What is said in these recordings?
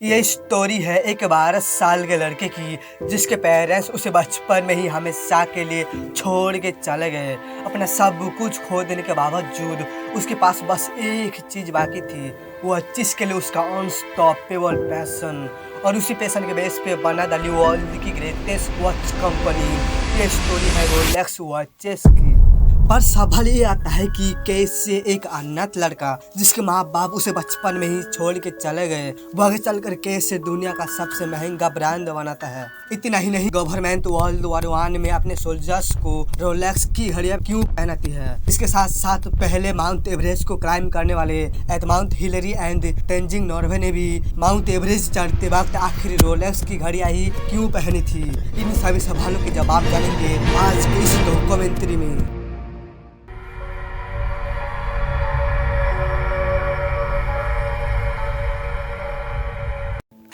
ये स्टोरी है एक 12 साल के लड़के की जिसके पेरेंट्स उसे बचपन में ही हमेशा के लिए छोड़ के चले गए। अपना सब कुछ खो देने के बावजूद उसके पास बस एक चीज़ बाकी थी, वो चीज़ के लिए उसका अनस्टॉपेबल पैशन। और उसी पैशन के बेस पे बना डाली वर्ल्ड की ग्रेटेस्ट वॉच कंपनी। ये स्टोरी है रोलेक्स वॉचेस की। पर सवाल ये आता है कि कैसे एक अनाथ लड़का जिसके माँ बाप उसे बचपन में ही छोड़ के चले गए, वो आगे चलकर कैसे दुनिया का सबसे महंगा ब्रांड बनाता है। इतना ही नहीं, गवर्नमेंट वर्ल्ड वॉर 1 में अपने सोल्जर्स को रोलेक्स की घड़ियां क्यों पहनाती है। इसके साथ साथ पहले माउंट एवरेस्ट को क्लाइम करने वाले Edmund Hillary and Tenzing Norway ने भी माउंट एवरेस्ट चढ़ते वक्त आखिर रोलेक्स की घड़ियां ही क्यों पहनी थी। इन सभी सवालों के जवाब जानेंगे आज के इस डॉक्यूमेंट्री में।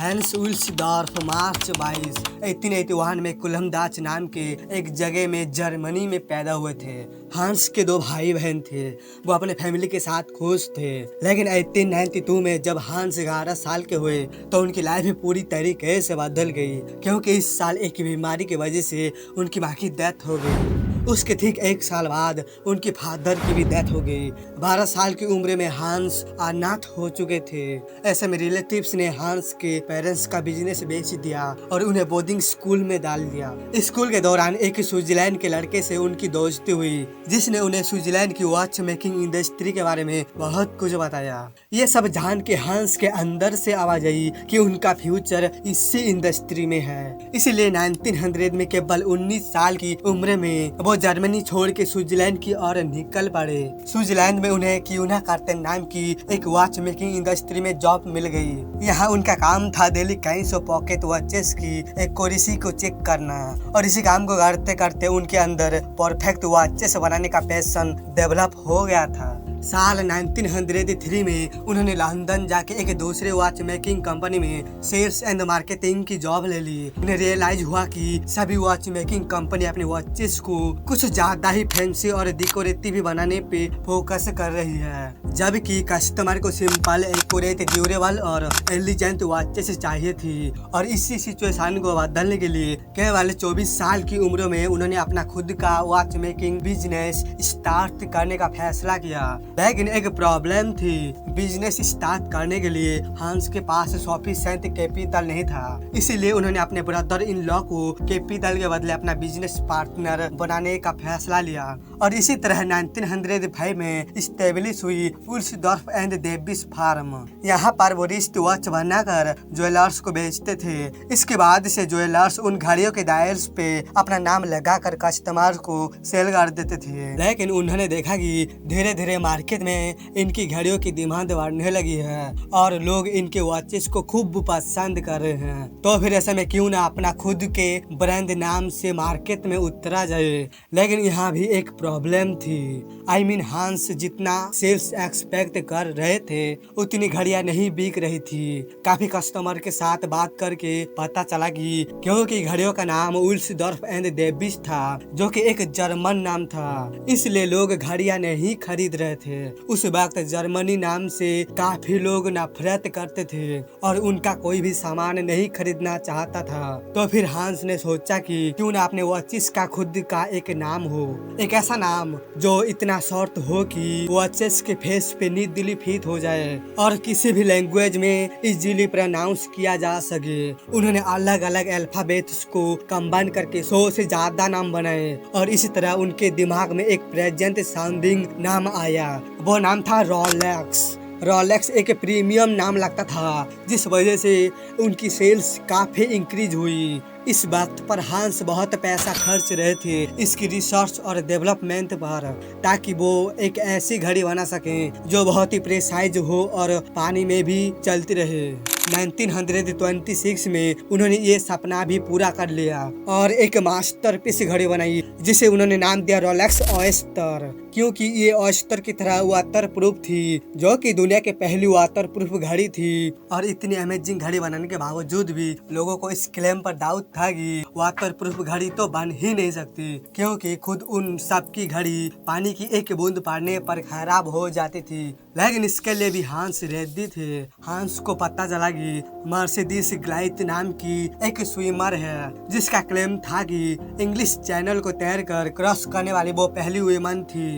हैंस विल्सडॉर्फ मार्च 22 1881 में कुलमदाच नाम के एक जगह में जर्मनी में पैदा हुए थे। हांस के 2 भाई बहन थे। वो अपने फैमिली के साथ खुश थे, लेकिन 1892 में जब हांस 11 साल के हुए तो उनकी लाइफ पूरी तरीके से बदल गई, क्योंकि इस साल एक बीमारी की वजह से उनकी माँ की डेथ हो गई। उसके ठीक 1 साल बाद उनके फादर की भी डेथ हो गई। 12 साल की उम्र में हांस अनाथ हो चुके थे। ऐसे में रिलेटिव्स ने हांस के पेरेंट्स का बिजनेस बेच दिया और उन्हें बोर्डिंग स्कूल में डाल दिया। स्कूल के दौरान एक स्विट्जरलैंड के लड़के से उनकी दोस्ती हुई, जिसने उन्हें स्विट्जरलैंड की वॉच मेकिंग इंडस्ट्री के बारे में बहुत कुछ बताया। ये सब जान के हांस के अंदर से आवाज आई कि उनका फ्यूचर इसी इंडस्ट्री में है। इसलिए 1900 में केवल 19 साल की उम्र में वो जर्मनी छोड़ के स्विट्जरलैंड की ओर निकल पड़े। स्विट्जरलैंड में उन्हें क्यूना कार्टेन नाम की एक वॉच मेकिंग इंडस्ट्री में जॉब मिल गई। यहाँ उनका काम था डेली कई सौ पॉकेट वॉचेस की एक्यूरेसी को चेक करना, और इसी काम को करते करते उनके अंदर परफेक्ट वॉचेस बनाने का पैशन डेवलप हो गया था। साल 1903 में उन्होंने लंदन जाके एक दूसरे वॉच मेकिंग कंपनी में सेल्स एंड मार्केटिंग की जॉब ले ली। उन्हें रियलाइज हुआ कि सभी वॉच मेकिंग कंपनी अपने वॉचेस को कुछ ज्यादा ही फैंसी और डेकोरेटिव बनाने पे फोकस कर रही है, जबकि कस्टमर को सिंपल, एक्यूरेट, ड्यूरेबल और एलिजेंट वॉचेस चाहिए थी। और इसी सिचुएशन को बदलने के लिए केवल 24 साल की उम्र में उन्होंने अपना खुद का वॉच मेकिंग बिजनेस स्टार्ट करने का फैसला किया। लेकिन एक प्रॉब्लम थी, बिजनेस स्टार्ट करने के लिए हांस के पास सफिशिएंट कैपिटल नहीं था। इसीलिए उन्होंने अपने ब्रदर इन लॉ को कैपिटल के बदले अपना बिजनेस पार्टनर बनाने का फैसला लिया। और इसी तरह 1905 में स्टेब्लिश हुई वुल्सडॉर्फ एंड डेविस फार्म। यहाँ पर वो रिस्ट वॉच बनाकर ज्वेलर्स को बेचते थे। इसके बाद से ज्वेलर्स उन घड़ियों के डायल्स पे अपना नाम लगाकर कस्टमर को सेल कर देते थे। लेकिन उन्होंने देखा कि धीरे धीरे मार्केट में इनकी घड़ियों की डिमांड बढ़ने लगी है और लोग इनके वॉचेस को खूब पसंद कर रहे हैं। तो फिर ऐसे में क्यों ना अपना खुद के ब्रांड नाम से मार्केट में उतरा जाए। लेकिन यहाँ भी एक प्रॉब्लम थी। हांस जितना सेल्स एक्सपेक्ट कर रहे थे उतनी घड़ियां नहीं बिक रही थी। काफी कस्टमर के साथ बात करके पता चला कि क्योंकि घड़ियों का नाम वुल्सडॉर्फ एंड डेविस था, जो कि एक जर्मन नाम था, इसलिए लोग घड़ियां नहीं खरीद रहे थे। उस वक्त जर्मनी नाम से काफी लोग नफरत करते थे और उनका कोई भी सामान नहीं खरीदना चाहता था। तो फिर हांस ने सोचा कि क्यों ना अपने वॉचेस का खुद का एक नाम हो, एक ऐसा नाम जो इतना शॉर्ट हो कि वॉचेस के फेस पे नीडली फिट हो जाए और किसी भी लैंग्वेज में इजीली प्रोनाउंस किया जा सके। उन्होंने अलग अलग अल्फाबेट्स को कंबाइन करके 100 से ज्यादा नाम बनाए और इसी तरह उनके दिमाग में एक प्रेजेंट साउंडिंग नाम आया। वो नाम था रोलेक्स। रोलेक्स एक प्रीमियम नाम लगता था, जिस वजह से उनकी सेल्स काफी इंक्रीज हुई। इस वक्त पर हांस बहुत पैसा खर्च रहे थे इसकी रिसर्च और डेवलपमेंट पर, ताकि वो एक ऐसी घड़ी बना सकें जो बहुत ही प्रेसाइज हो और पानी में भी चलती रहे। 1926 में उन्होंने ये सपना भी पूरा कर लिया और एक मास्टरपीस घड़ी बनाई, जिसे उन्होंने नाम दिया रोलेक्स ऑयस्टर, क्योंकि ये ऑयस्टर की तरह वाटर प्रूफ थी, जो कि दुनिया की पहली वाटर प्रूफ घड़ी थी। और इतनी अमेजिंग घड़ी बनाने के बावजूद भी लोगों को इस क्लेम पर डाउट था कि वाटर प्रूफ घड़ी तो बन ही नहीं सकती, क्योंकि खुद उन सब की घड़ी पानी की एक बूंद पड़ने पर खराब हो जाती थी। लेकिन इसके लिए भी हांस रेडी थे। हांस को पता चला कि मर्सिडीज ग्लाइथ नाम की एक स्विमर है जिसका क्लेम था कि इंग्लिश चैनल को तैरकर क्रॉस करने वाली वो पहली वुमन थी,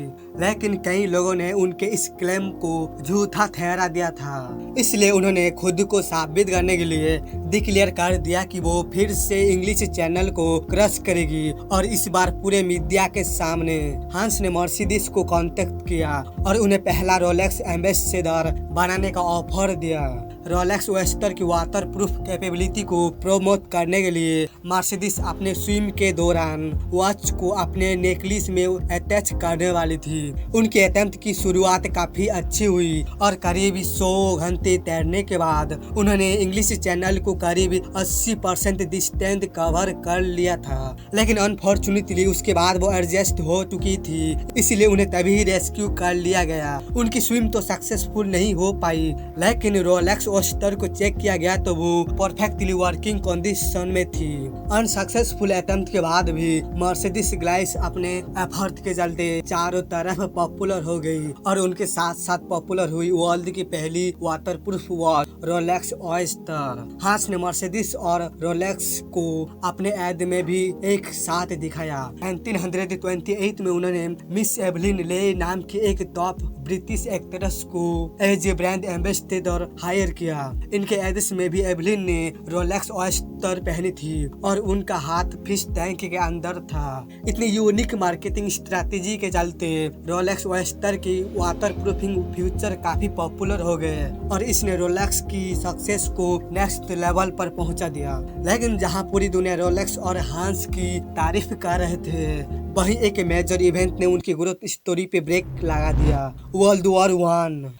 लेकिन कई लोगों ने उनके इस क्लेम को झूठा ठहरा दिया था। इसलिए उन्होंने खुद को साबित करने के लिए डिक्लेयर कर दिया कि वो फिर से इंग्लिश चैनल को क्रॉस करेगी और इस बार पूरे मीडिया के सामने। हांस ने मर्सिडीज को कांटेक्ट किया और उन्हें पहला रोलेक्स एम्बेसडर बनाने का ऑफर दिया। रोलेक्स ओयस्टर की वाटर प्रूफ कैपेबिलिटी को प्रमोट करने के लिए मर्सिडीज अपने स्विम के दौरान वॉच को अपने नेकलेस में अटैच करने वाली थी। उनके अटेम्प्ट की शुरुआत काफी अच्छी हुई और करीब 100 घंटे तैरने के बाद उन्होंने इंग्लिश चैनल को करीब 80% डिस्टेंस कवर कर लिया था, लेकिन अनफॉर्चुनेटली उसके बाद वो एडजस्ट हो चुकी थी, इसलिए उन्हें तभी रेस्क्यू कर लिया गया। उनकी स्विम तो सक्सेसफुल नहीं हो पाई, लेकिन रोलेक्स ओयस्टर को चेक किया गया तो वो परफेक्टली वर्किंग कंडीशन में थी। अनसक्सेसफुल अटेम्प्ट के बाद भी मर्सिडीज ग्लाइथ अपने एफर्ट के चलते चारों तरफ पॉपुलर हो गई और उनके साथ साथ पॉपुलर हुई वर्ल्ड की पहली वाटरप्रूफ वॉच रोलेक्स ओयस्टर। हांस ने मर्सिडीज और रोलेक्स को अपने ऐड में भी एक साथ दिखाया। 1928 में उन्होंने मिस एवलिन ले नाम की एक टॉप ब्रिटिश एक्ट्रेस को as a brand ambassador hire किया। इनके एड्स में भी एवलिन ने रोलेक्स ओयस्टर पहनी थी और उनका हाथ फिश टैंक के अंदर था। इतनी यूनिक मार्केटिंग स्ट्रेटेजी के चलते रोलेक्स ओयस्टर की वाटर प्रूफिंग फ्यूचर काफी पॉपुलर हो गए और इसने रोलेक्स की सक्सेस को नेक्स्ट लेवल पर पहुंचा दिया। लेकिन जहां पूरी दुनिया रोलेक्स और हांस की तारीफ कर रहे थे, वहीं एक मेजर इवेंट ने उनकी ग्रोथ स्टोरी पे ब्रेक लगा दिया। World war 1।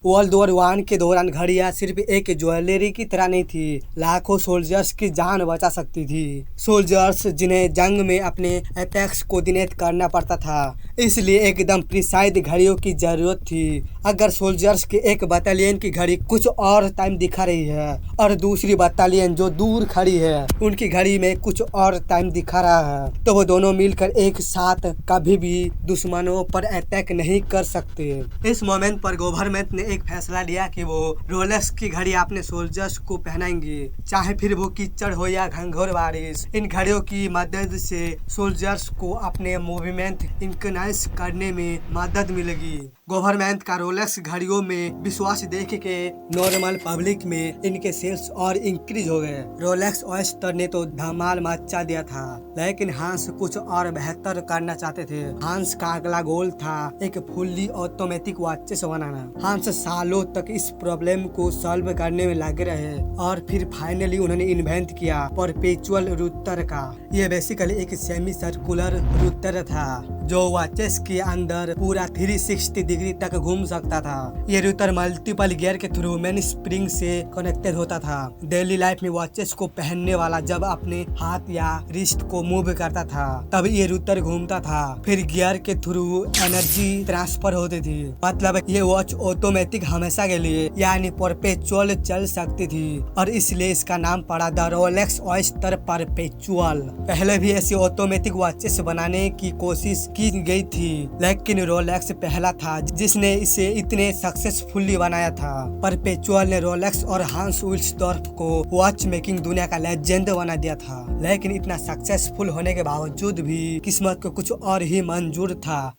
वर्ल्ड वॉर 1 के दौरान घड़ियां सिर्फ एक ज्वेलरी की तरह नहीं थी, लाखों सोल्जर्स की जान बचा सकती थी। सोल्जर्स जिन्हें जंग में अपने अटैक्स कोऑर्डिनेट करना पड़ता था, इसलिए एकदम प्रिसाइज घड़ियों की जरूरत थी। अगर सोल्जर्स के एक बटालियन की घड़ी कुछ और टाइम दिखा रही है और दूसरी बटालियन जो दूर खड़ी है उनकी घड़ी में कुछ और टाइम दिखा रहा है, तो वो दोनों मिलकर एक साथ कभी भी दुश्मनों पर अटैक नहीं कर सकते। इस मोमेंट पर गवर्नमेंट ने एक फैसला लिया कि वो रोलेक्स की घड़ी अपने सोल्जर्स को पहनाएंगे, चाहे फिर वो कीचड़ हो या घंघोर बारिश। इन घड़ियों की मदद से सोल्जर्स को अपने मूवमेंट इंक्रेनाइज करने में मदद मिलेगी। गवर्नमेंट का रोलेक्स घड़ियों में विश्वास देख के नॉर्मल पब्लिक में इनके सेल्स और इंक्रीज हो गए। रोलेक्स ओयस्टर ने तो धमाल मचा दिया था, लेकिन हांस कुछ और बेहतर करना चाहते थे। हांस का अगला गोल था एक फुल्ली ऑटोमेटिक वॉचेस बनाना। हांस सालों तक इस प्रॉब्लम को सॉल्व करने में लगे रहे और फिर फाइनली उन्होंने इन्वेंट किया परपेचुअल रूटर का। यह बेसिकली एक सेमी सर्कुलर रूटर था जो वॉचेस के अंदर पूरा 360 डिग्री तक घूम सकता था। ये रूटर मल्टीपल गियर के थ्रू मेन स्प्रिंग से कनेक्टेड होता था। डेली लाइफ में वॉचेस को पहनने वाला जब अपने हाथ या रिस्ट को मूव करता था तब ये रूटर घूमता था, फिर गियर के थ्रू एनर्जी ट्रांसफर होती थी। मतलब ये वॉच ऑटोमेटिक हमेशा के लिए यानी परपेचुअल चल सकती थी और इसलिए इसका नाम पड़ा द रोलेक्स ओयस्टर परपेचुअल। पहले भी ऐसी ऑटोमेटिक वॉचेस बनाने की कोशिश की गई थी, लेकिन रोलेक्स पहला था जिसने इसे इतने सक्सेसफुली बनाया था। परपेचुअल ने रोलेक्स और हांस विल्सडॉर्फ को वॉच मेकिंग दुनिया का लेजेंड बना दिया था, लेकिन इतना सक्सेसफुल होने के बावजूद भी किस्मत को कुछ और ही मंजूर था।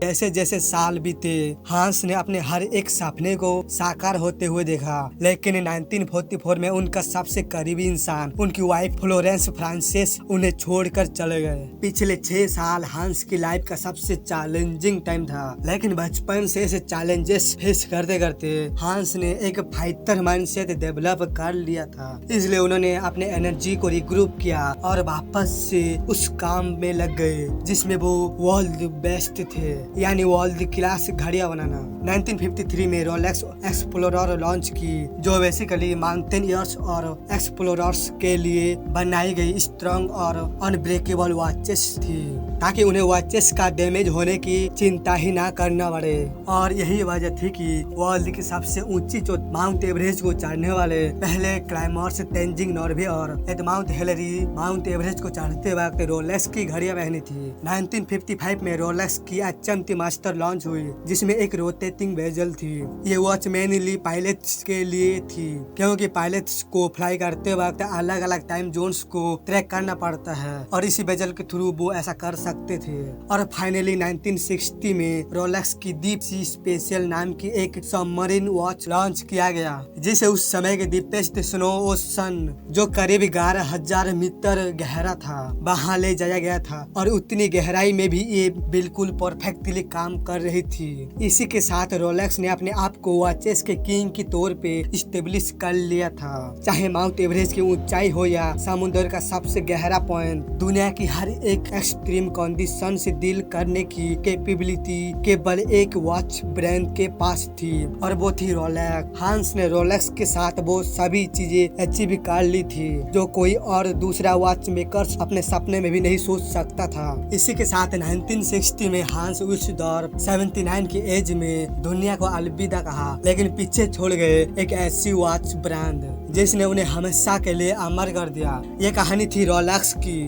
जैसे जैसे साल बीते, हांस ने अपने हर एक सपने को साकार होते हुए देखा, लेकिन 1944 में उनका सबसे करीबी इंसान उनकी वाइफ फ्लोरेंस फ्रांसिस उन्हें छोड़कर चले गए। पिछले 6 साल हांस की लाइफ का सबसे चैलेंजिंग टाइम था, लेकिन बचपन से ऐसे चैलेंजेस फेस करते करते हांस ने एक फाइटर माइंडसेट डेवलप कर लिया था। इसलिए उन्होंने अपने एनर्जी को रिग्रुप किया और वापस से उस काम में लग गए जिसमें वो वर्ल्ड बेस्ट थे, यानी वर्ल्ड क्लास घड़ियां बनाना। 1953 में रोलेक्स एक्सप्लोरर लॉन्च की, जो बेसिकली माउंटेनियर्स और एक्सप्लोरर्स के लिए बनाई गई स्ट्रॉन्ग और अनब्रेकेबल वॉचेस थी, ताकि उन्हें वॉचेस का डैमेज होने की चिंता ही ना करना पड़े। और यही वजह थी कि वर्ल्ड की सबसे ऊंची चोटी माउंट एवरेस्ट को चढ़ने वाले पहले क्लाइमर्स तेंजिंग नॉर्वे और एडमाउंट हिलरी माउंट एवरेस्ट को चढ़ते वक्त रोलेक्स की घड़ियां पहनी थी। 1955 में रोलेक्स की एचएमटी मास्टर लॉन्च हुई, जिसमें एक रोटेटिंग बेजल थी। ये वॉच मेनली पायलट्स के लिए थी, क्योंकि पायलट्स को फ्लाई करते वक्त अलग अलग टाइम जोन्स को ट्रैक करना पड़ता है और इसी बेजल के थ्रू वो ऐसा कर सकते थे। और फाइनली 1960 में रोलेक्स की डीप सी स्पेशल नाम की एक सबमरीन वॉच लॉन्च किया गया, जिसे उस समय के डीपेस्ट स्नो ओशन, जो करीब 11,000 मीटर गहरा था, वहां ले जाया गया था। और उतनी गहराई में भी ये बिल्कुल परफेक्टली काम कर रही थी। इसी के साथ रोलेक्स ने अपने आप को वॉचेस के किंग की तौर पे स्टेब्लिश कर लिया था। चाहे माउंट एवरेस्ट की ऊंचाई हो या समुद्र का सबसे गहरा पॉइंट, दुनिया की हर एक एक्सट्रीम कंडीशन से डील करने की कैपेबिलिटी केवल एक वॉच ब्रांड के पास थी, और वो थी रोलेक्स। हांस ने रोलेक्स के साथ वो सभी चीजें अचीव कर ली थी जो कोई और दूसरा वॉच मेकर अपने सपने में भी नहीं सोच सकता था। इसी के साथ 1960 में हांस उस दौर 79 की एज में दुनिया को अलविदा कहा, लेकिन पीछे छोड़ गए एक ऐसी वॉच ब्रांड जिसने उन्हें हमेशा के लिए अमर कर दिया। ये कहानी थी रोलेक्स की।